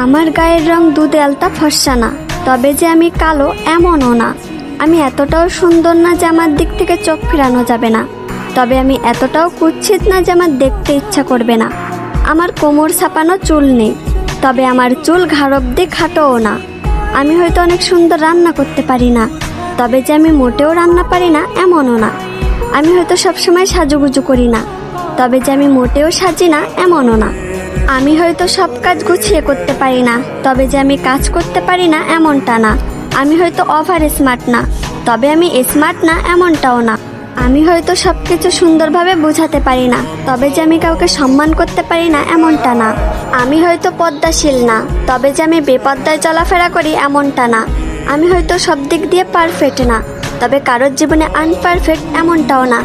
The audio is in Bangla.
আমার গায়ের রং দুধে আলতা ফর্সা না, তবে যে আমি কালো এমনও না। আমি এতটাও সুন্দর না যে আমার দিক থেকে চোখ ফিরানো যাবে না, তবে আমি এতটাও কুৎসিত না যে আমার দেখতে ইচ্ছা করবে না। আমার কোমর ছাপানো চুল নেই, তবে আমার চুল ঘাড় অব্দি খাটোও না। আমি হয়তো অনেক সুন্দর রান্না করতে পারি না, তবে যে আমি মোটেও রান্না পারি না এমনও না। আমি হয়তো সবসময় সাজুগুজু করি না, তবে যে আমি মোটেও সাজি না এমনও না। আমি হয়তো সব কাজ গুছিয়ে করতে পারি না, তবে যে আমি কাজ করতে পারি না এমনটা না। আমি হয়তো ওভার স্মার্ট না, তবে আমি স্মার্ট না এমনটাও না। আমি হয়তো সব কিছু সুন্দরভাবে বোঝাতে পারি না, তবে যে আমি কাউকে সম্মান করতে পারি না এমনটা না। আমি হয়তো পদ্মাশীল না, তবে যে আমি বেপদ্দায় চলাফেরা করি এমনটা না। আমি হয়তো সব দিক দিয়ে পারফেক্ট না, তবে কারোর জীবনে আনপারফেক্ট এমনটাও না।